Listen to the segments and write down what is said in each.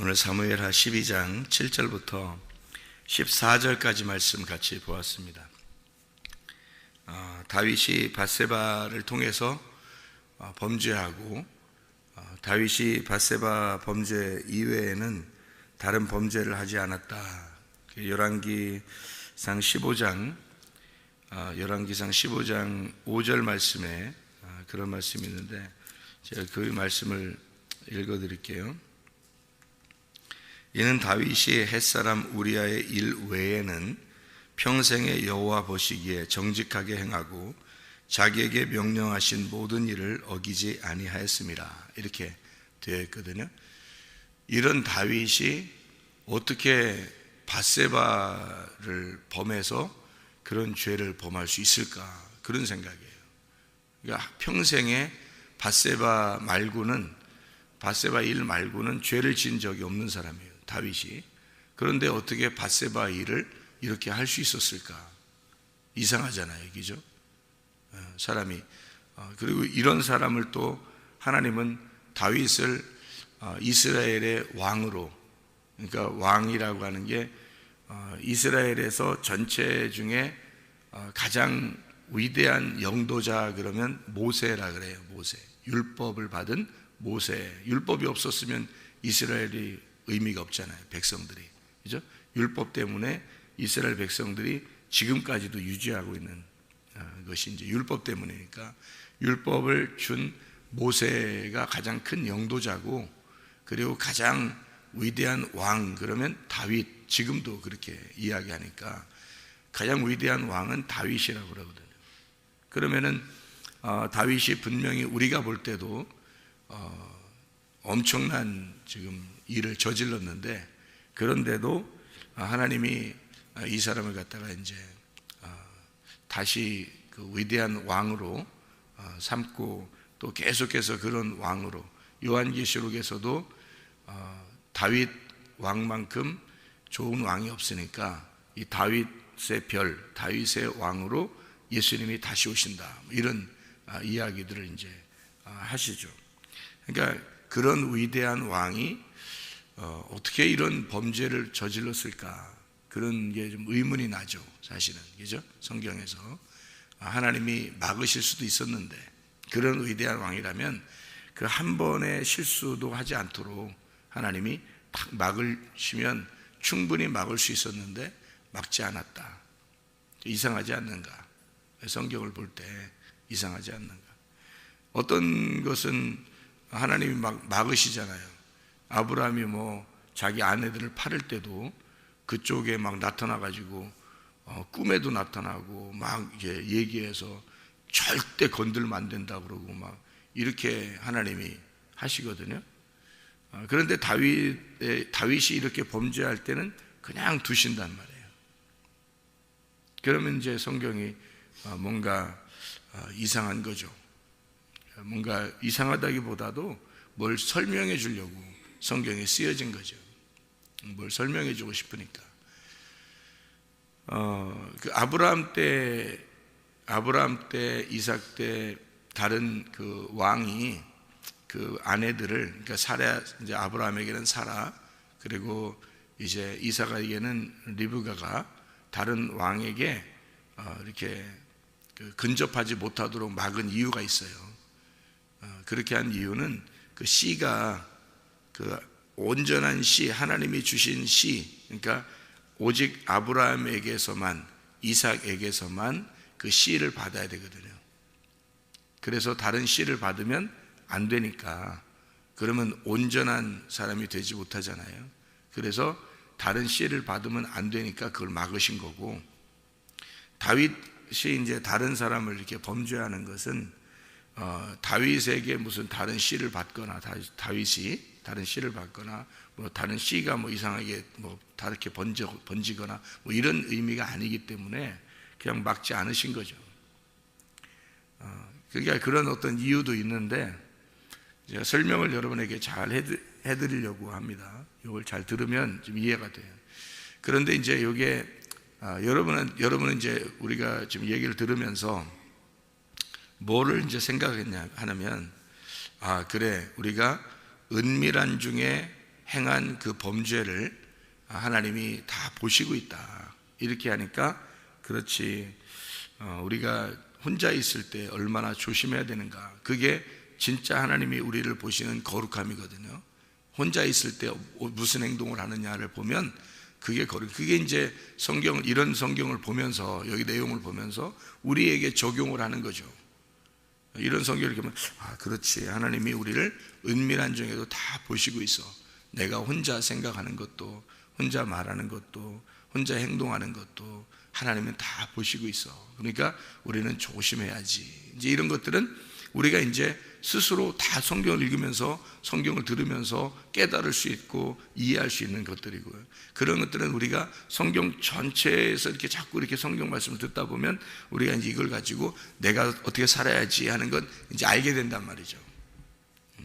오늘 사무엘하 12장 7절부터 14절까지 말씀 같이 보았습니다. 다윗이 밧세바를 통해서 범죄하고 다윗이 밧세바 범죄 이외에는 다른 범죄를 하지 않았다. 열왕기상 15장 5절 말씀에 그런 말씀이 있는데 제가 그 말씀을 읽어드릴게요. 이는 다윗이 햇사람 우리아의 일 외에는 평생에 여호와 보시기에 정직하게 행하고 자기에게 명령하신 모든 일을 어기지 아니하였습니다. 이렇게 되어 있거든요. 이런 다윗이 어떻게 밧세바를 범해서 그런 죄를 범할 수 있을까? 그런 생각이에요. 그러니까 평생에 밧세바 일 말고는 죄를 지은 적이 없는 사람이에요, 다윗이. 그런데 어떻게 밧세바 일을 이렇게 할 수 있었을까? 이상하잖아요, 그죠? 사람이. 그리고 이런 사람을 또 하나님은 다윗을 이스라엘의 왕으로, 그러니까 왕이라고 하는 게 이스라엘에서 전체 중에 가장 위대한 영도자 그러면 모세라 그래요. 모세. 율법을 받은 모세. 율법이 없었으면 이스라엘이 의미가 없잖아요, 백성들이. 그죠? 율법 때문에 이스라엘 백성들이 지금까지도 유지하고 있는 것이 이제 율법 때문이니까, 율법을 준 모세가 가장 큰 영도자고, 그리고 가장 위대한 왕 그러면 다윗. 지금도 그렇게 이야기하니까 가장 위대한 왕은 다윗이라고 그러거든요. 그러면은 다윗이 분명히 우리가 볼 때도 엄청난 지금 일을 저질렀는데, 그런데도 하나님이 이 사람을 갖다가 이제 다시 그 위대한 왕으로 삼고, 또 계속해서 그런 왕으로, 요한계시록에서도 다윗 왕만큼 좋은 왕이 없으니까 이 다윗의 별, 다윗의 왕으로 예수님이 다시 오신다, 이런 이야기들을 이제 하시죠. 그러니까 그런 위대한 왕이 어떻게 이런 범죄를 저질렀을까, 그런 게 좀 의문이 나죠, 사실은. 그죠? 성경에서 하나님이 막으실 수도 있었는데, 그런 위대한 왕이라면 그 한 번의 실수도 하지 않도록 하나님이 딱 막으시면 충분히 막을 수 있었는데 막지 않았다. 이상하지 않는가? 성경을 볼 때 이상하지 않는가? 어떤 것은 하나님이 막으시잖아요. 아브라함이 자기 아내들을 팔을 때도 그쪽에 막 나타나가지고 꿈에도 나타나고 막 이제 얘기해서 절대 건들면 안 된다 그러고 막 이렇게 하나님이 하시거든요. 그런데 다윗이 이렇게 범죄할 때는 그냥 두신단 말이에요. 그러면 이제 성경이 뭔가 이상한 거죠. 뭔가 이상하다기보다도 뭘 설명해 주려고 성경에 쓰여진 거죠. 뭘 설명해 주고 싶으니까. 그 아브라함 때, 이삭 때 다른 그 왕이 그 아내들을, 그러니까 이제 아브라함에게는 사라, 그리고 이제 이삭에게는 리브가가 다른 왕에게 이렇게 근접하지 못하도록 막은 이유가 있어요. 그렇게 한 이유는 그 씨가 그 온전한 씨, 하나님이 주신 씨, 그러니까 오직 아브라함에게서만, 이삭에게서만 그 씨를 받아야 되거든요. 그래서 다른 씨를 받으면 안 되니까, 그러면 온전한 사람이 되지 못하잖아요. 그래서 다른 씨를 받으면 안 되니까 그걸 막으신 거고, 다윗이 이제 다른 사람을 이렇게 범죄하는 것은 다윗에게 무슨 다른 씨를 받거나, 다윗이 다른 씨를 받거나, 다른 씨가 이상하게 다르게 번지거나 이런 의미가 아니기 때문에 그냥 막지 않으신 거죠. 그러니까 그런 어떤 이유도 있는데, 제가 설명을 여러분에게 잘 해드리려고 합니다. 이걸 잘 들으면 좀 이해가 돼요. 그런데 이제 이게 여러분은 이제 우리가 지금 얘기를 들으면서 뭐를 이제 생각했냐 하면, 그래, 우리가 은밀한 중에 행한 그 범죄를 하나님이 다 보시고 있다. 이렇게 하니까 그렇지, 우리가 혼자 있을 때 얼마나 조심해야 되는가. 그게 진짜 하나님이 우리를 보시는 거룩함이거든요. 혼자 있을 때 무슨 행동을 하느냐를 보면 그게 그게 이제 이런 성경을 보면서, 여기 내용을 보면서 우리에게 적용을 하는 거죠. 이런 성경을 보면 그렇지, 하나님이 우리를 은밀한 중에도 다 보시고 있어. 내가 혼자 생각하는 것도, 혼자 말하는 것도, 혼자 행동하는 것도 하나님은 다 보시고 있어. 그러니까 우리는 조심해야지. 이제 이런 것들은 우리가 이제 스스로 다 성경을 읽으면서, 성경을 들으면서 깨달을 수 있고 이해할 수 있는 것들이고요. 그런 것들은 우리가 성경 전체에서 이렇게 자꾸 이렇게 성경 말씀을 듣다 보면 우리가 이제 이걸 가지고 내가 어떻게 살아야지 하는 건 이제 알게 된단 말이죠.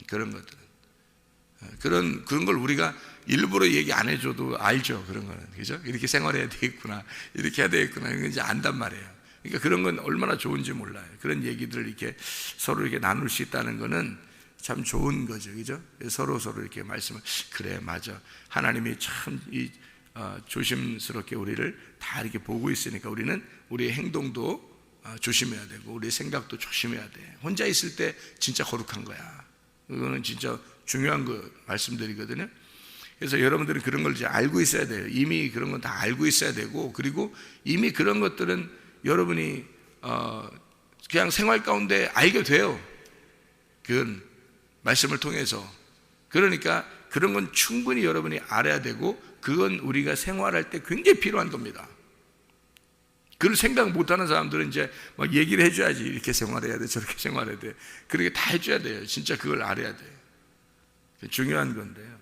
그런 것들은. 그런 걸 우리가 일부러 얘기 안 해줘도 알죠. 그런 거는. 그죠? 이렇게 생활해야 되겠구나. 이렇게 해야 되겠구나. 이건 이제 안단 말이에요. 그러니까 그런 건 얼마나 좋은지 몰라요. 그런 얘기들을 이렇게 서로 이렇게 나눌 수 있다는 거는 참 좋은 거죠. 그죠? 서로 이렇게 말씀을, 그래, 맞아. 하나님이 참 조심스럽게 우리를 다 이렇게 보고 있으니까 우리는 우리의 행동도 조심해야 되고 우리의 생각도 조심해야 돼. 혼자 있을 때 진짜 거룩한 거야. 그거는 진짜 중요한 거 말씀드리거든요. 그래서 여러분들은 그런 걸 이제 알고 있어야 돼요. 이미 그런 건 다 알고 있어야 되고, 그리고 이미 그런 것들은 여러분이 그냥 생활 가운데 알게 돼요. 그건 말씀을 통해서. 그러니까 그런 건 충분히 여러분이 알아야 되고, 그건 우리가 생활할 때 굉장히 필요한 겁니다. 그걸 생각 못하는 사람들은 이제 막 얘기를 해줘야지. 이렇게 생활해야 돼, 저렇게 생활해야 돼. 그렇게 다 해줘야 돼요. 진짜 그걸 알아야 돼요. 중요한 건데요.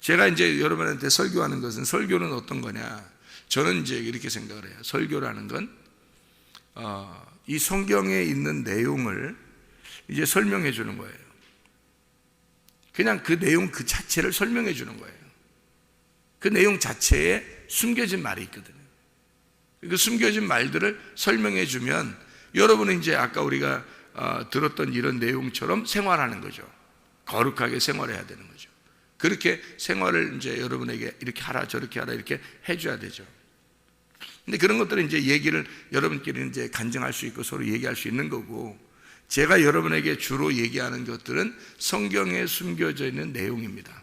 제가 이제 여러분한테 설교하는 것은, 설교는 어떤 거냐, 저는 이제 이렇게 생각을 해요. 설교라는 건 이 성경에 있는 내용을 이제 설명해 주는 거예요. 그냥 그 내용 그 자체를 설명해 주는 거예요. 그 내용 자체에 숨겨진 말이 있거든요. 그 숨겨진 말들을 설명해 주면 여러분은 이제 아까 우리가 들었던 이런 내용처럼 생활하는 거죠. 거룩하게 생활해야 되는 거죠. 그렇게 생활을 이제 여러분에게 이렇게 하라 저렇게 하라 이렇게 해줘야 되죠. 근데 그런 것들은 이제 얘기를 여러분끼리 이제 간증할 수 있고 서로 얘기할 수 있는 거고, 제가 여러분에게 주로 얘기하는 것들은 성경에 숨겨져 있는 내용입니다.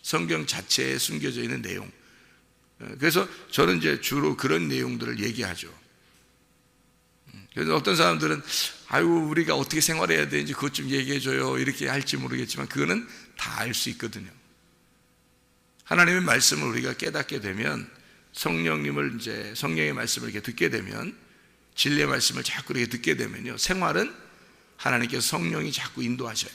성경 자체에 숨겨져 있는 내용. 그래서 저는 이제 주로 그런 내용들을 얘기하죠. 그래서 어떤 사람들은 우리가 어떻게 생활해야 되는지 그것 좀 얘기해줘요 이렇게 할지 모르겠지만, 그거는 다 알 수 있거든요. 하나님의 말씀을 우리가 깨닫게 되면, 성령님을 이제 성령의 말씀을 이렇게 듣게 되면, 진리의 말씀을 자꾸 이렇게 듣게 되면요, 생활은 하나님께서 성령이 자꾸 인도하셔요.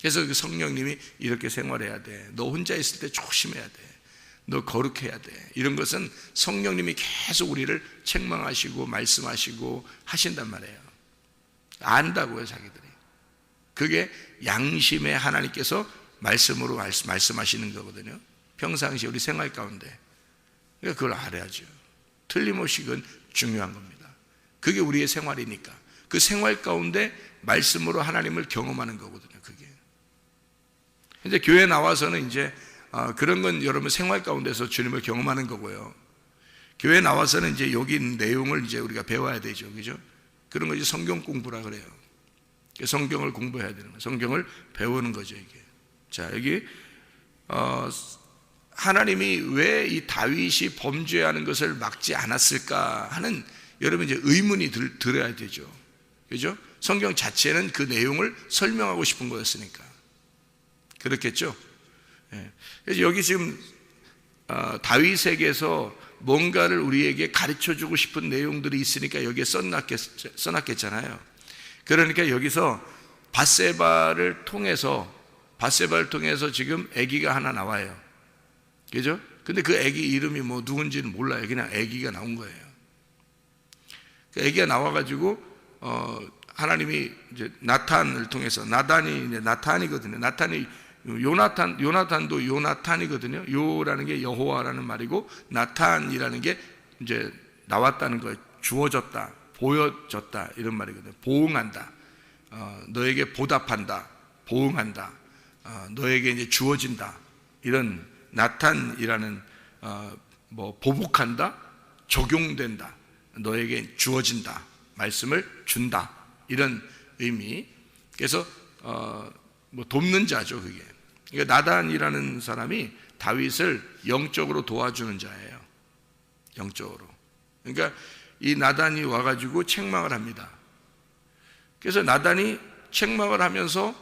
그래서 그 성령님이 이렇게 생활해야 돼, 너 혼자 있을 때 조심해야 돼, 너 거룩해야 돼, 이런 것은 성령님이 계속 우리를 책망하시고 말씀하시고 하신단 말이에요. 안다고요, 자기들이. 그게 양심에 하나님께서 말씀으로 말씀하시는 거거든요. 평상시 우리 생활 가운데. 그러니까 그걸 알아야죠. 틀림없이 그건 중요한 겁니다. 그게 우리의 생활이니까. 그 생활 가운데 말씀으로 하나님을 경험하는 거거든요, 그게. 이제 교회 나와서는 이제 그런 건 여러분 생활 가운데서 주님을 경험하는 거고요. 교회 나와서는 이제 여기 있는 내용을 이제 우리가 배워야 되죠, 그죠? 그런 거 이제 성경 공부라 그래요. 성경을 공부해야 되는 거예요. 성경을 배우는 거죠, 이게. 자, 여기 하나님이 왜 이 다윗이 범죄하는 것을 막지 않았을까 하는 여러분 이제 의문이 들어야 되죠, 그죠? 성경 자체는 그 내용을 설명하고 싶은 거였으니까 그렇겠죠. 그래서 여기 지금 다윗에게서 뭔가를 우리에게 가르쳐주고 싶은 내용들이 있으니까 여기에 써놨겠잖아요. 그러니까 여기서 밧세바를 통해서 지금 아기가 하나 나와요, 그죠? 근데 그 아기 이름이 뭐 누군지는 몰라요. 그냥 아기가 나온 거예요. 그 아기가 나와가지고 하나님이 이제 나탄을 통해서, 나탄이거든요. 나탄이 요나탄도 요나탄이거든요. 요라는 게 여호와라는 말이고, 나탄이라는 게 이제 나왔다는 거예요. 주어졌다, 보여졌다 이런 말이거든요. 보응한다, 너에게 보답한다, 보응한다. 너에게 이제 주어진다. 이런 나탄이라는 보복한다, 적용된다, 너에게 주어진다, 말씀을 준다, 이런 의미. 그래서 돕는 자죠, 그게. 그러니까 나단이라는 사람이 다윗을 영적으로 도와주는 자예요. 영적으로. 그러니까 이 나단이 와가지고 책망을 합니다. 그래서 나단이 책망을 하면서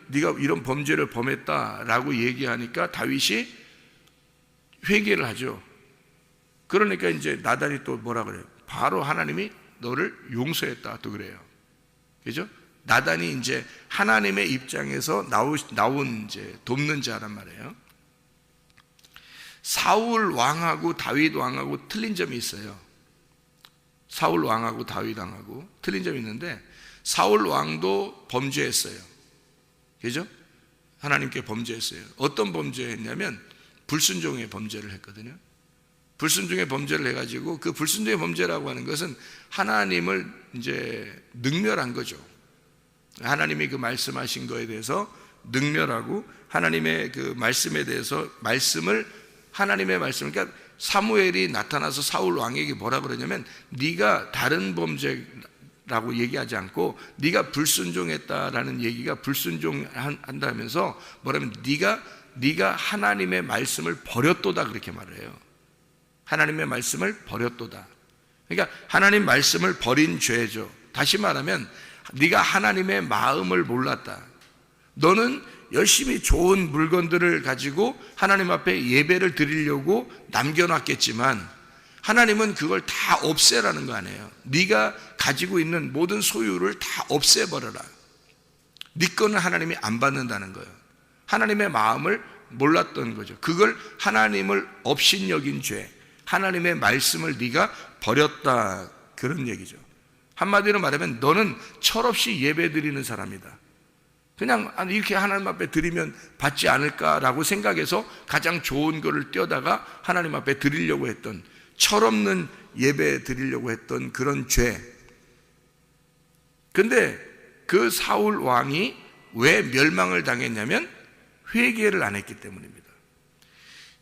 네가 이런 범죄를 범했다라고 얘기하니까 다윗이 회개를 하죠. 그러니까 이제 나단이 또 뭐라 그래요? 바로 하나님이 너를 용서했다, 또 그래요. 그죠? 나단이 이제 하나님의 입장에서 나온 이제 돕는 자란 말이에요. 사울 왕하고 다윗 왕하고 틀린 점이 있어요. 사울 왕하고 다윗 왕하고 틀린 점이 있는데, 사울 왕도 범죄했어요. 그죠? 하나님께 범죄했어요. 어떤 범죄했냐면 불순종의 범죄를 했거든요. 불순종의 범죄를 해가지고, 그 불순종의 범죄라고 하는 것은 하나님을 이제 능멸한 거죠. 하나님이 그 말씀하신 거에 대해서 능멸하고, 하나님의 그 말씀에 대해서 하나님의 말씀을, 그러니까 사무엘이 나타나서 사울 왕에게 뭐라 그러냐면, 네가 다른 범죄라고 얘기하지 않고 네가 불순종했다라는 얘기가 불순종한다면서 뭐라면 네가 하나님의 말씀을 버렸도다, 그렇게 말을 해요. 하나님의 말씀을 버렸도다. 그러니까 하나님 말씀을 버린 죄죠. 다시 말하면 네가 하나님의 마음을 몰랐다. 너는 열심히 좋은 물건들을 가지고 하나님 앞에 예배를 드리려고 남겨놨겠지만 하나님은 그걸 다 없애라는 거 아니에요. 네가 가지고 있는 모든 소유를 다 없애버려라. 네 거는 하나님이 안 받는다는 거예요. 하나님의 마음을 몰랐던 거죠. 그걸 하나님을 업신여긴 죄, 하나님의 말씀을 네가 버렸다, 그런 얘기죠. 한마디로 말하면 너는 철없이 예배 드리는 사람이다. 그냥 이렇게 하나님 앞에 드리면 받지 않을까라고 생각해서 가장 좋은 거를 떼어다가 하나님 앞에 드리려고 했던, 철없는 예배 드리려고 했던 그런 죄. 근데 그 사울 왕이 왜 멸망을 당했냐면 회개를 안 했기 때문입니다.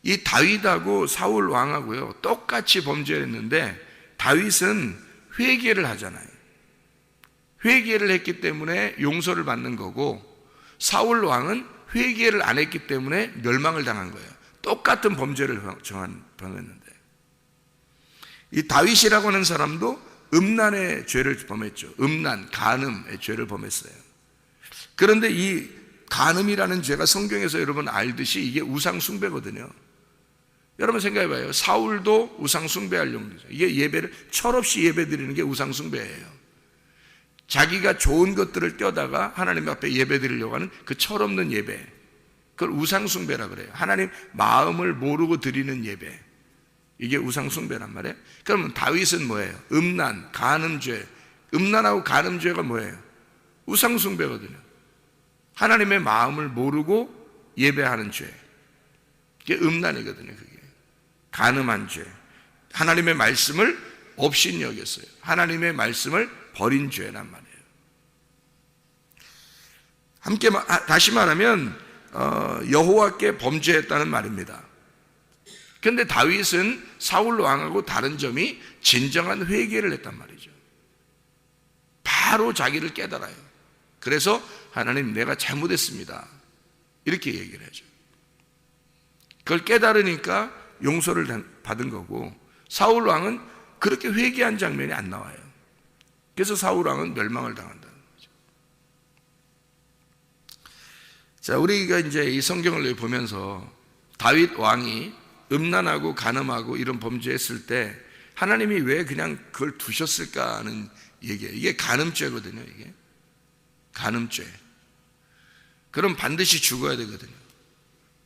이 다윗하고 사울 왕하고요 똑같이 범죄했는데, 다윗은 회개를 하잖아요. 회개를 했기 때문에 용서를 받는 거고, 사울 왕은 회개를 안 했기 때문에 멸망을 당한 거예요. 똑같은 범죄를 범했는데, 이 다윗이라고 하는 사람도 음란의 죄를 범했죠. 음란, 간음의 죄를 범했어요. 그런데 이 간음이라는 죄가 성경에서 여러분 알듯이 이게 우상 숭배거든요. 여러분 생각해 봐요. 사울도 우상 숭배하려고 그러죠. 이게 예배를 철없이 예배 드리는 게 우상 숭배예요. 자기가 좋은 것들을 떼어다가 하나님 앞에 예배 드리려고 하는 그 철없는 예배, 그걸 우상 숭배라 그래요. 하나님 마음을 모르고 드리는 예배, 이게 우상 숭배란 말이에요. 그러면 다윗은 뭐예요? 음란, 간음죄. 음란하고 간음죄가 뭐예요? 우상 숭배거든요. 하나님의 마음을 모르고 예배하는 죄, 이게 음란이거든요. 그게 간음한 죄, 하나님의 말씀을 없인 여겼어요. 하나님의 말씀을 버린 죄란 말이에요. 함께 다시 말하면 여호와께 범죄했다는 말입니다. 그런데 다윗은 사울 왕하고 다른 점이 진정한 회개를 했단 말이죠. 바로 자기를 깨달아요. 그래서 하나님, 내가 잘못했습니다, 이렇게 얘기를 하죠. 그걸 깨달으니까 용서를 받은 거고, 사울 왕은 그렇게 회개한 장면이 안 나와요. 그래서 사울 왕은 멸망을 당한다는 거죠. 자, 우리가 이제 이 성경을 보면서 다윗 왕이 음란하고 간음하고 이런 범죄했을 때 하나님이 왜 그냥 그걸 두셨을까 하는 얘기예요. 이게 간음죄거든요. 이게 간음죄. 그럼 반드시 죽어야 되거든요.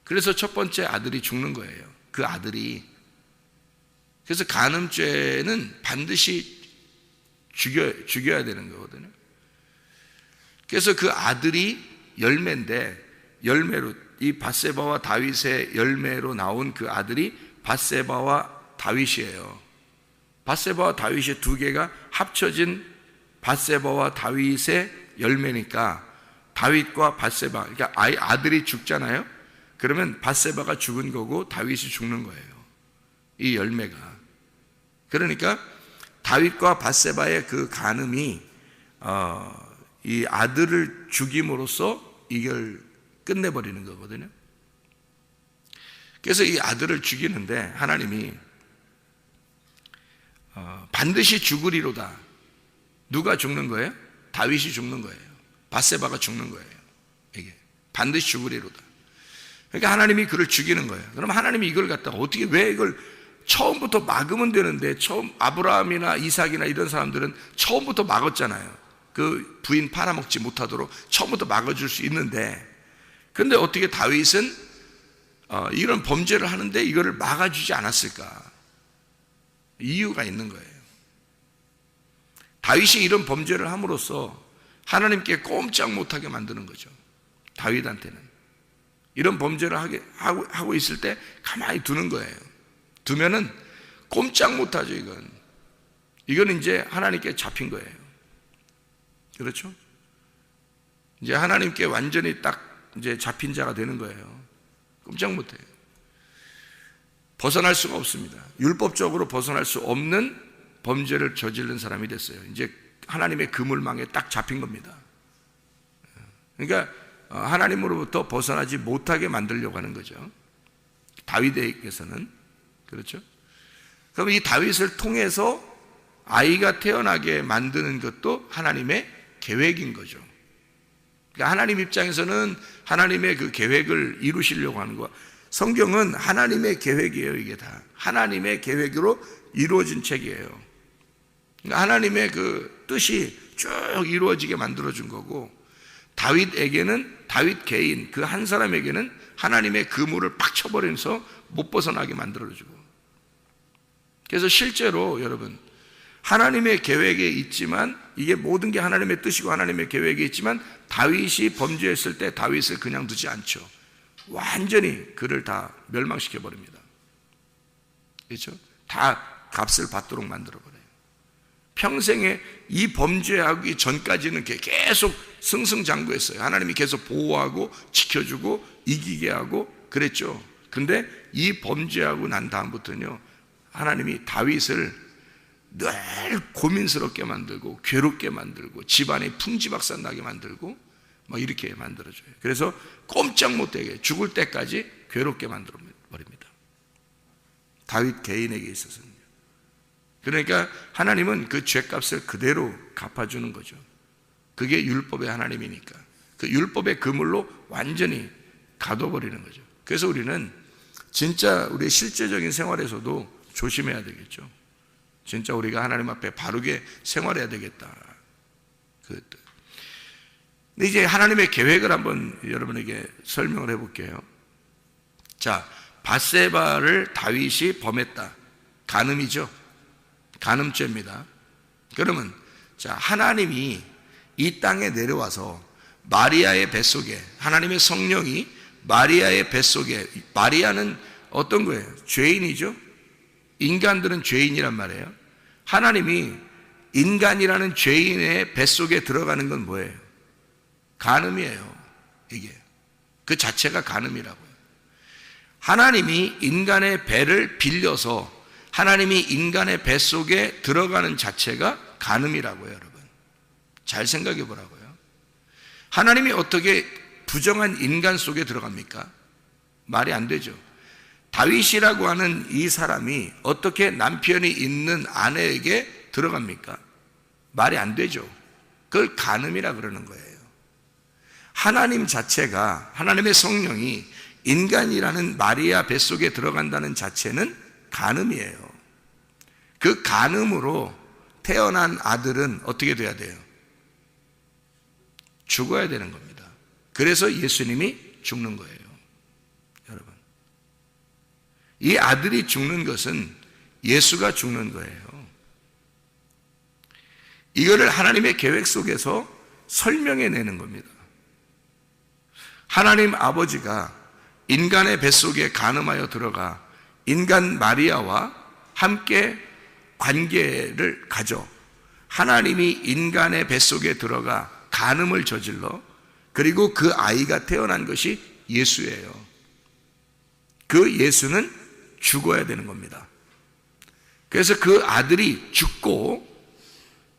그래서 첫 번째 아들이 죽는 거예요. 그 아들이. 그래서 간음죄는 반드시 죽여야 되는 거거든요. 그래서 그 아들이 열매인데, 열매로 이 밧세바와 다윗의 열매로 나온 그 아들이 밧세바와 다윗이에요. 밧세바와 다윗의 2개가 합쳐진 밧세바와 다윗의 열매니까 다윗과 밧세바, 그러니까 아들이 죽잖아요. 그러면 밧세바가 죽은 거고 다윗이 죽는 거예요. 이 열매가. 그러니까 다윗과 밧세바의 그 간음이 이 아들을 죽임으로써 이걸 끝내버리는 거거든요. 그래서 이 아들을 죽이는데 하나님이 반드시 죽으리로다. 누가 죽는 거예요? 다윗이 죽는 거예요. 밧세바가 죽는 거예요. 이게 반드시 죽으리로다. 그러니까 하나님이 그를 죽이는 거예요. 그럼 하나님이 이걸 갖다가 어떻게, 왜 이걸 처음부터 막으면 되는데, 처음 아브라함이나 이삭이나 이런 사람들은 처음부터 막았잖아요. 그 부인 팔아먹지 못하도록 처음부터 막아줄 수 있는데, 근데 어떻게 다윗은 이런 범죄를 하는데 이거를 막아주지 않았을까? 이유가 있는 거예요. 다윗이 이런 범죄를 함으로써 하나님께 꼼짝 못하게 만드는 거죠. 다윗한테는 이런 범죄를 하고 있을 때 가만히 두는 거예요. 두면은 꼼짝 못하죠. 이건 이제 하나님께 잡힌 거예요. 그렇죠? 이제 하나님께 완전히 딱 이제 잡힌 자가 되는 거예요. 꼼짝 못해요. 벗어날 수가 없습니다. 율법적으로 벗어날 수 없는 범죄를 저지른 사람이 됐어요. 이제 하나님의 그물망에 딱 잡힌 겁니다. 그러니까 하나님으로부터 벗어나지 못하게 만들려고 하는 거죠. 다윗에게서는. 그렇죠? 그럼 이 다윗을 통해서 아이가 태어나게 만드는 것도 하나님의 계획인 거죠. 그러니까 하나님 입장에서는 하나님의 그 계획을 이루시려고 하는 거. 성경은 하나님의 계획이에요. 이게 다 하나님의 계획으로 이루어진 책이에요. 그러니까 하나님의 그 뜻이 쭉 이루어지게 만들어준 거고, 다윗에게는, 다윗 개인 그 한 사람에게는 하나님의 그물을 팍 쳐버리면서 못 벗어나게 만들어주고. 그래서 실제로 여러분, 하나님의 계획에 있지만, 이게 모든 게 하나님의 뜻이고 하나님의 계획에 있지만, 다윗이 범죄했을 때 다윗을 그냥 두지 않죠. 완전히 그를 다 멸망시켜 버립니다. 그렇죠? 다 값을 받도록 만들어 버려요. 평생에 이 범죄하기 전까지는 계속 승승장구했어요. 하나님이 계속 보호하고 지켜주고 이기게 하고 그랬죠. 근데 이 범죄하고 난 다음부터는요, 하나님이 다윗을 늘 고민스럽게 만들고 괴롭게 만들고 집안에 풍지박산 나게 만들고 막 이렇게 만들어줘요. 그래서 꼼짝 못하게 죽을 때까지 괴롭게 만들어 버립니다. 다윗 개인에게 있어서는. 그러니까 하나님은 그 죄값을 그대로 갚아주는 거죠. 그게 율법의 하나님이니까 그 율법의 그물로 완전히 가둬버리는 거죠. 그래서 우리는 진짜 우리의 실제적인 생활에서도 조심해야 되겠죠. 진짜 우리가 하나님 앞에 바르게 생활해야 되겠다. 근데 이제 하나님의 계획을 한번 여러분에게 설명을 해볼게요. 자, 밧세바를 다윗이 범했다. 간음이죠. 간음죄입니다. 그러면 자, 하나님이 이 땅에 내려와서 마리아의 뱃속에, 하나님의 성령이 마리아의 뱃속에, 마리아는 어떤 거예요? 죄인이죠. 인간들은 죄인이란 말이에요. 하나님이 인간이라는 죄인의 뱃속에 들어가는 건 뭐예요? 간음이에요. 이게 그 자체가 간음이라고요. 하나님이 인간의 배를 빌려서 하나님이 인간의 뱃속에 들어가는 자체가 간음이라고요. 여러분 잘 생각해 보라고요. 하나님이 어떻게 부정한 인간 속에 들어갑니까? 말이 안 되죠. 다윗이라고 하는 이 사람이 어떻게 남편이 있는 아내에게 들어갑니까? 말이 안 되죠. 그걸 간음이라 그러는 거예요. 하나님 자체가, 하나님의 성령이 인간이라는 마리아 뱃속에 들어간다는 자체는 간음이에요. 그 간음으로 태어난 아들은 어떻게 돼야 돼요? 죽어야 되는 겁니다. 그래서 예수님이 죽는 거예요. 여러분, 이 아들이 죽는 것은 예수가 죽는 거예요. 이거를 하나님의 계획 속에서 설명해내는 겁니다. 하나님 아버지가 인간의 뱃속에 간음하여 들어가 인간 마리아와 함께 관계를 가져 하나님이 인간의 뱃속에 들어가 간음을 저질러 그리고 그 아이가 태어난 것이 예수예요. 그 예수는 죽어야 되는 겁니다. 그래서 그 아들이 죽고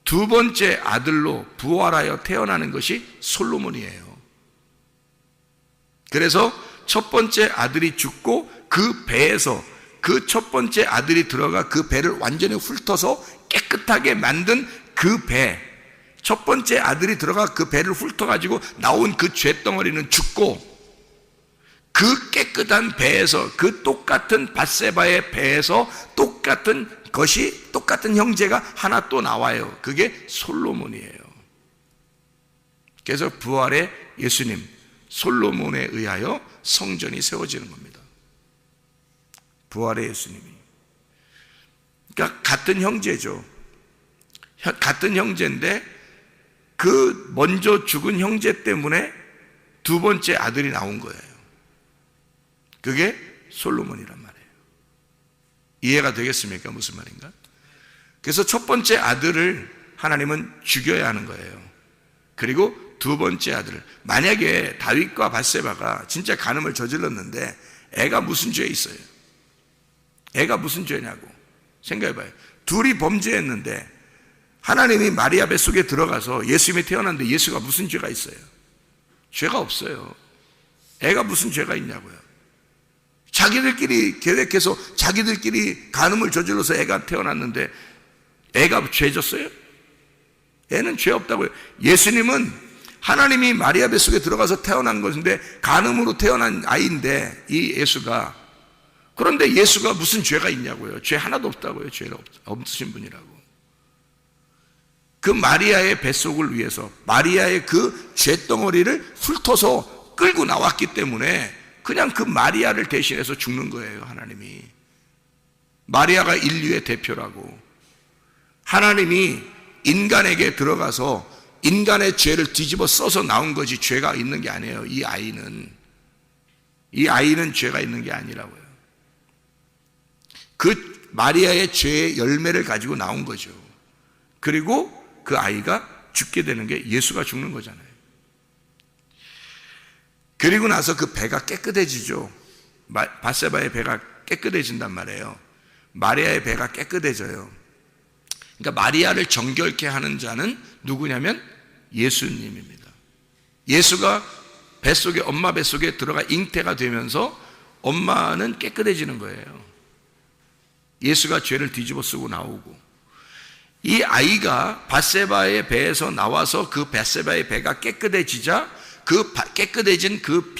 두 번째 아들로 부활하여 태어나는 것이 솔로몬이에요. 그래서 첫 번째 아들이 죽고 그 배에서 그 첫 번째 아들이 들어가 그 배를 완전히 훑어서 깨끗하게 만든 그 배, 첫 번째 아들이 들어가 그 배를 훑어가지고 나온 그 쇳덩어리는 죽고, 그 깨끗한 배에서, 그 똑같은 밧세바의 배에서 똑같은 것이, 똑같은 형제가 하나 또 나와요. 그게 솔로몬이에요. 그래서 부활의 예수님, 솔로몬에 의하여 성전이 세워지는 겁니다. 부활의 예수님이. 그러니까 같은 형제죠. 같은 형제인데 그 먼저 죽은 형제 때문에 두 번째 아들이 나온 거예요. 그게 솔로몬이란 말이에요. 이해가 되겠습니까? 무슨 말인가? 그래서 첫 번째 아들을 하나님은 죽여야 하는 거예요. 그리고 두 번째 아들을, 만약에 다윗과 밧세바가 진짜 간음을 저질렀는데 애가 무슨 죄에 있어요? 애가 무슨 죄냐고 생각해봐요. 둘이 범죄했는데 하나님이 마리아 뱃속에 들어가서 예수님이 태어났는데 예수가 무슨 죄가 있어요? 죄가 없어요. 애가 무슨 죄가 있냐고요. 자기들끼리 계획해서 자기들끼리 간음을 저질러서 애가 태어났는데 애가 죄졌어요? 애는 죄 없다고요. 예수님은 하나님이 마리아 뱃속에 들어가서 태어난 것인데 간음으로 태어난 아이인데 이 예수가, 그런데 예수가 무슨 죄가 있냐고요. 죄 하나도 없다고요. 죄가 없으신 분이라고. 그 마리아의 뱃속을 위해서 마리아의 그 죄덩어리를 훑어서 끌고 나왔기 때문에 그냥 그 마리아를 대신해서 죽는 거예요. 하나님이. 마리아가 인류의 대표라고. 하나님이 인간에게 들어가서 인간의 죄를 뒤집어 써서 나온 거지 죄가 있는 게 아니에요. 이 아이는 죄가 있는 게 아니라고요. 그 마리아의 죄의 열매를 가지고 나온 거죠. 그리고 그 아이가 죽게 되는 게 예수가 죽는 거잖아요. 그리고 나서 그 배가 깨끗해지죠. 밧세바의 배가 깨끗해진단 말이에요. 마리아의 배가 깨끗해져요. 그러니까 마리아를 정결케 하는 자는 누구냐면 예수님입니다. 예수가 뱃속에, 엄마 뱃속에 들어가 잉태가 되면서 엄마는 깨끗해지는 거예요. 예수가 죄를 뒤집어 쓰고 나오고, 이 아이가 밧세바의 배에서 나와서 그 밧세바의 배가 깨끗해지자 그 깨끗해진 그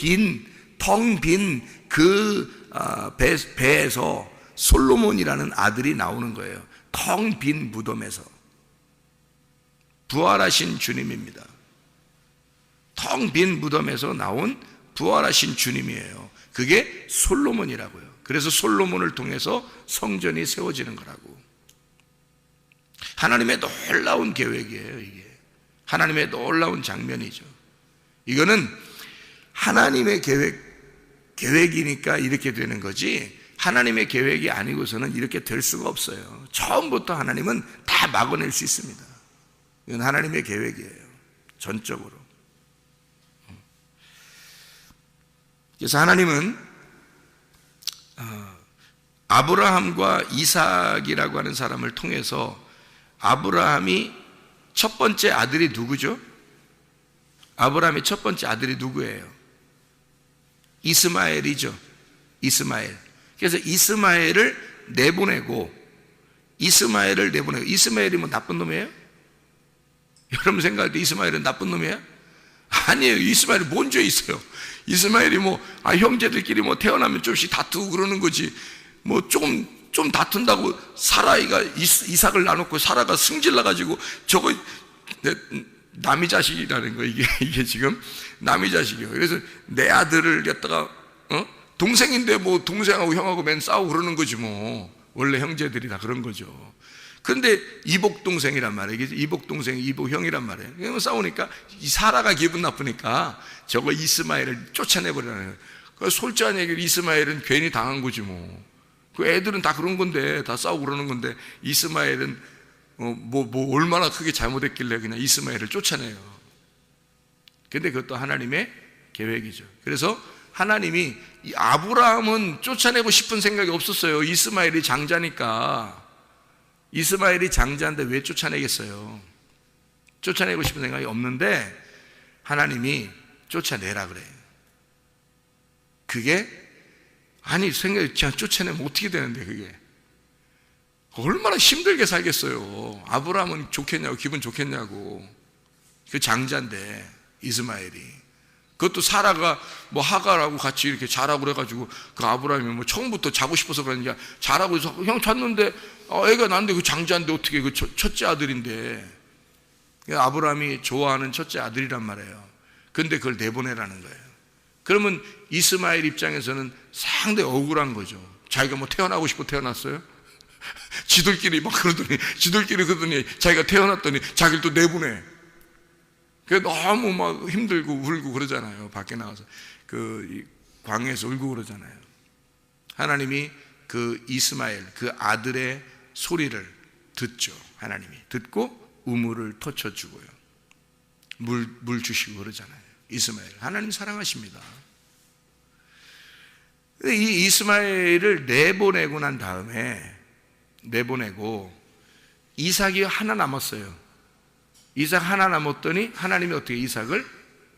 텅 빈 그 배에서 솔로몬이라는 아들이 나오는 거예요. 텅 빈 무덤에서. 부활하신 주님입니다. 텅 빈 무덤에서 나온 부활하신 주님이에요. 그게 솔로몬이라고요. 그래서 솔로몬을 통해서 성전이 세워지는 거라고. 하나님의 놀라운 계획이에요. 이게 하나님의 놀라운 장면이죠. 이거는 하나님의 계획이니까 이렇게 되는 거지, 하나님의 계획이 아니고서는 이렇게 될 수가 없어요. 처음부터 하나님은 다 막아낼 수 있습니다. 이건 하나님의 계획이에요. 전적으로. 그래서 하나님은 아브라함과 이삭이라고 하는 사람을 통해서, 아브라함이 첫 번째 아들이 누구죠? 아브라함의 첫 번째 아들이 누구예요? 이스마엘이죠. 이스마엘. 그래서 이스마엘을 내보내고, 이스마엘이 뭐 나쁜 놈이에요? 여러분 생각할 때 이스마엘은 나쁜 놈이에요? 아니에요. 이스마엘이 뭔 죄 있어요? 이스마엘이 형제들끼리 태어나면 좀씩 다투고 그러는 거지, 좀 다툰다고 사라이가 이삭을 나놓고 사라가 승질나가지고 저거 남의 자식이라는 거, 이게 지금 남의 자식이에요. 그래서 내 아들을 갖다가 동생인데 동생하고 형하고 맨 싸우고 그러는 거지 원래 형제들이 다 그런 거죠. 근데 이복동생이란 말이에요. 이복동생, 이복형이란 말이에요. 싸우니까 이 사라가 기분 나쁘니까 저거 이스마엘을 쫓아내버리라는 거예요. 솔직한 얘기로 이스마엘은 괜히 당한 거지 그 애들은 다 그런 건데, 다 싸우고 그러는 건데, 이스마엘은 얼마나 크게 잘못했길래 그냥 이스마엘을 쫓아내요. 근데 그것도 하나님의 계획이죠. 그래서 하나님이 이 아브라함은 쫓아내고 싶은 생각이 없었어요. 이스마엘이 장자니까. 이스마엘이 장자인데 왜 쫓아내겠어요? 쫓아내고 싶은 생각이 없는데 하나님이 쫓아내라 그래. 그게 아니 생각이 그냥 쫓아내면 어떻게 되는데 그게 얼마나 힘들게 살겠어요. 아브라함은 좋겠냐고, 기분 좋겠냐고. 그 장자인데 이스마엘이, 그것도 사라가 뭐 하갈하고 같이 이렇게 자라고 그래가지고 그 아브라함이 뭐 처음부터 자고 싶어서 그러는지 자라고 해서 그냥 잤는데 애가 낳는데 그 장자인데 어떻게 그 첫째 아들인데, 아브라함이 좋아하는 첫째 아들이란 말이에요. 근데 그걸 내보내라는 거예요. 그러면 이스마엘 입장에서는 상당히 억울한 거죠. 자기가 뭐 태어나고 싶어 태어났어요? 지들끼리 그러더니 자기가 태어났더니 자기를 또 내보내. 그 너무 막 힘들고 울고 그러잖아요. 밖에 나가서 그 광야에서 울고 그러잖아요. 하나님이 그 이스마엘 그 아들의 소리를 듣죠. 하나님이 듣고 우물을 터쳐주고요, 물 주시고 그러잖아요. 이스마엘 하나님 사랑하십니다. 이 이스마엘을 내보내고 난 다음에 이삭이 하나 남았어요. 이삭 하나 남았더니 하나님이 어떻게 이삭을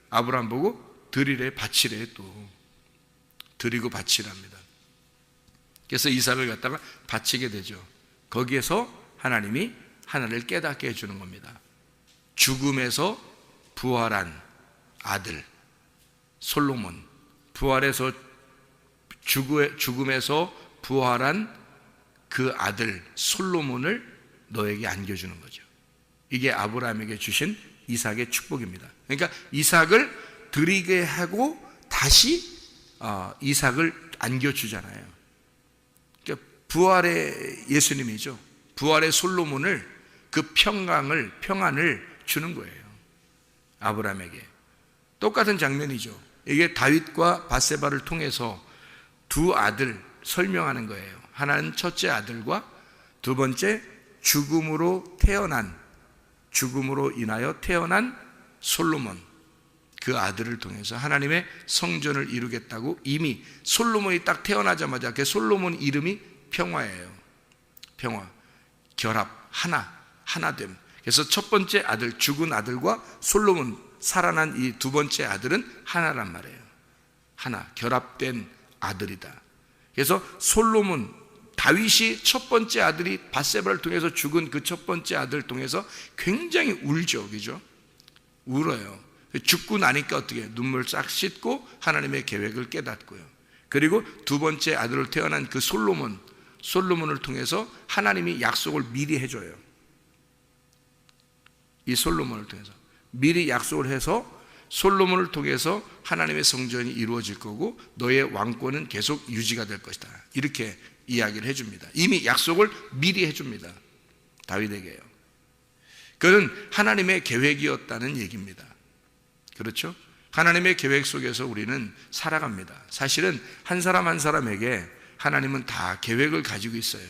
아브라함 보고 드리래, 바치래, 또 드리고 바치랍니다. 그래서 이삭을 갖다가 바치게 되죠. 거기에서 하나님이 하나를 깨닫게 해주는 겁니다. 죽음에서 부활한 아들 솔로몬, 부활해서 죽음에서 부활한 그 아들 솔로몬을 너에게 안겨주는 거죠. 이게 아브라함에게 주신 이삭의 축복입니다. 그러니까 이삭을 드리게 하고 다시 이삭을 안겨주잖아요. 그러니까 부활의 예수님이죠. 부활의 솔로몬을, 그 평안을 주는 거예요. 아브라함에게. 똑같은 장면이죠. 이게 다윗과 바세바를 통해서 두 아들 설명하는 거예요. 하나는 첫째 아들과 두 번째 죽음으로 인하여 태어난 솔로몬, 그 아들을 통해서 하나님의 성전을 이루겠다고 이미 솔로몬이 딱 태어나자마자 그 솔로몬 이름이 평화예요. 평화, 결합, 하나됨. 그래서 첫 번째 아들, 죽은 아들과 솔로몬, 살아난 이 두 번째 아들은 하나란 말이에요. 하나, 결합된 아들이다. 그래서 솔로몬, 다윗이 첫 번째 아들이 밧세바를 통해서 죽은 그 첫 번째 아들을 통해서 굉장히 울죠, 그죠? 울어요. 죽고 나니까 어떻게 눈물 싹 씻고 하나님의 계획을 깨닫고요. 그리고 두 번째 아들을 태어난 그 솔로몬을 통해서 하나님이 약속을 미리 해줘요. 이 솔로몬을 통해서 미리 약속을 해서 솔로몬을 통해서 하나님의 성전이 이루어질 거고 너의 왕권은 계속 유지가 될 것이다, 이렇게 이야기를 해줍니다. 이미 약속을 미리 해줍니다, 다윗에게요. 그건 하나님의 계획이었다는 얘기입니다. 그렇죠? 하나님의 계획 속에서 우리는 살아갑니다. 사실은 한 사람 한 사람에게 하나님은 다 계획을 가지고 있어요.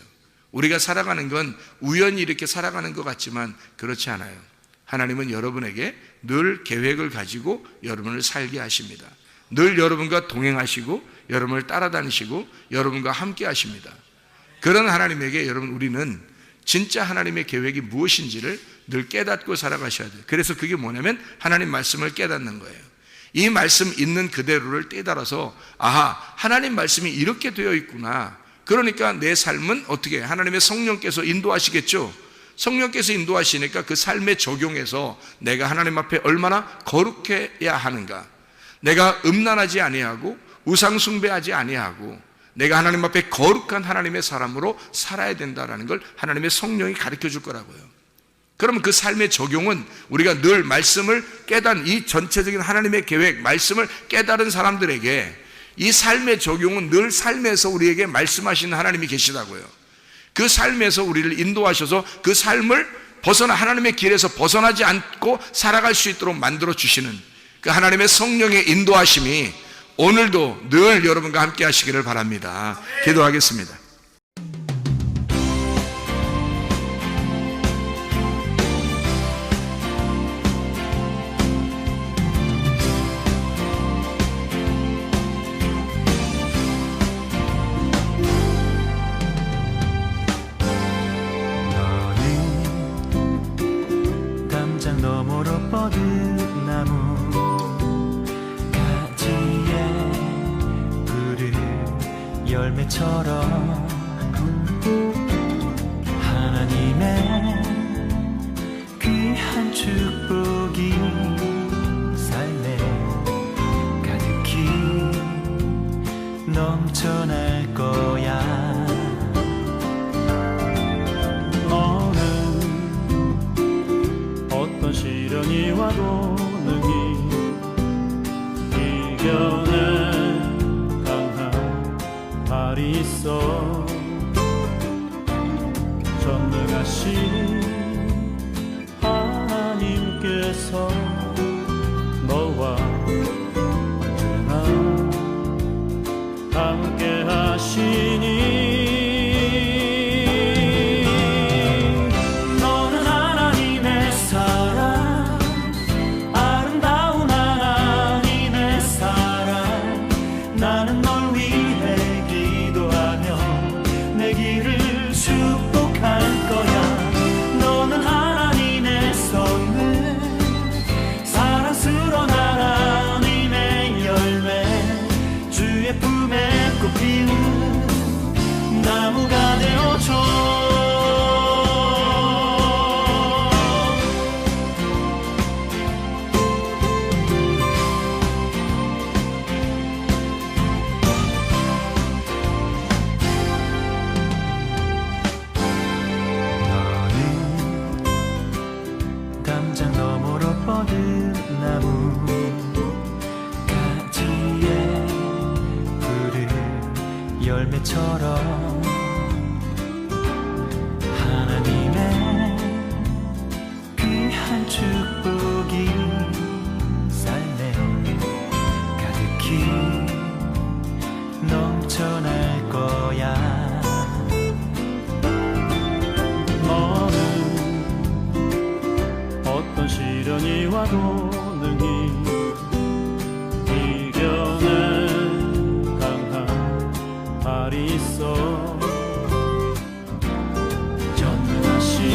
우리가 살아가는 건 우연히 이렇게 살아가는 것 같지만 그렇지 않아요. 하나님은 여러분에게 늘 계획을 가지고 여러분을 살게 하십니다. 늘 여러분과 동행하시고 여러분을 따라다니시고 여러분과 함께 하십니다. 그런 하나님에게 우리는 진짜 하나님의 계획이 무엇인지를 늘 깨닫고 살아가셔야 돼요. 그래서 그게 뭐냐면 하나님 말씀을 깨닫는 거예요. 이 말씀 있는 그대로를 깨달아서 하나님 말씀이 이렇게 되어 있구나. 그러니까 내 삶은 어떻게 하나님의 성령께서 인도하시겠죠. 성령께서 인도하시니까 그 삶에 적용해서 내가 하나님 앞에 얼마나 거룩해야 하는가, 내가 음란하지 아니하고 우상 숭배하지 아니하고 내가 하나님 앞에 거룩한 하나님의 사람으로 살아야 된다는 걸 하나님의 성령이 가르쳐 줄 거라고요. 그러면 그 삶의 적용은 우리가 늘 말씀을 깨닫는 이 전체적인 하나님의 계획, 말씀을 깨달은 사람들에게 이 삶의 적용은 늘 삶에서 우리에게 말씀하시는 하나님이 계시다고요. 그 삶에서 우리를 인도하셔서 그 삶을 하나님의 길에서 벗어나지 않고 살아갈 수 있도록 만들어 주시는 그 하나님의 성령의 인도하심이 오늘도 늘 여러분과 함께 하시기를 바랍니다. 기도하겠습니다. 열매처럼 하나님의 귀한 축복이 삶에 가득히 넘쳐날 거야. 너는 어떤 시련이 와도 능히 이겨낸 강한 발이 있어. 전능하신 하나님께서 너와 언제나 함께 하시니. 너는 하나님의 사랑, 아름다운 하나님의 사랑. 나는 널 위해 기도하며 내 길을 축복할 거야. 너는 하나님의 선물, 사랑스러운 하나님의 열매, 주의 품에 꽃 피우는 나무가 되어줘. 담장 너머로 뻗은 나무 가지에 푸른 열매처럼 하나님의 귀한 축복이 삶에 가득히 넘쳐날 거야. 어떤 시련이 와도 능히 이겨낸 강한 발이 있어. 전능하신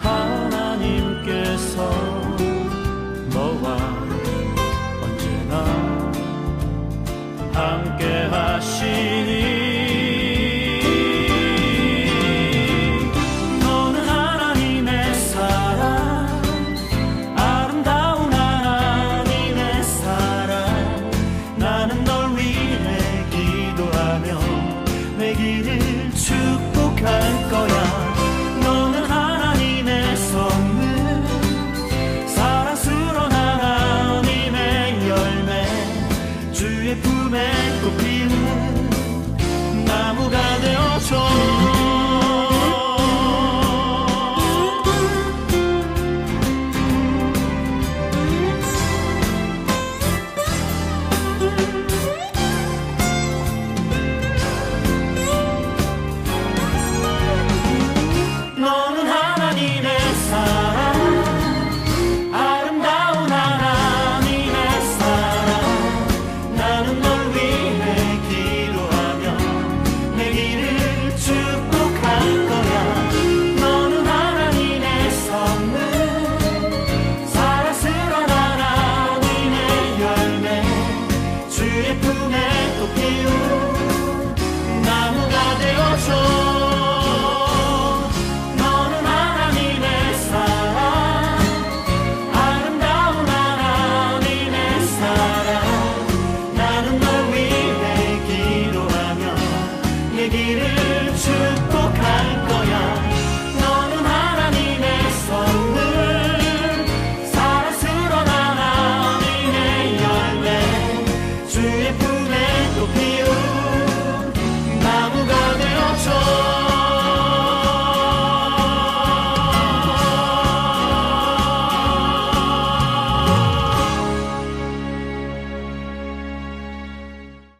하나님께서 너와 언제나 함께 하시니.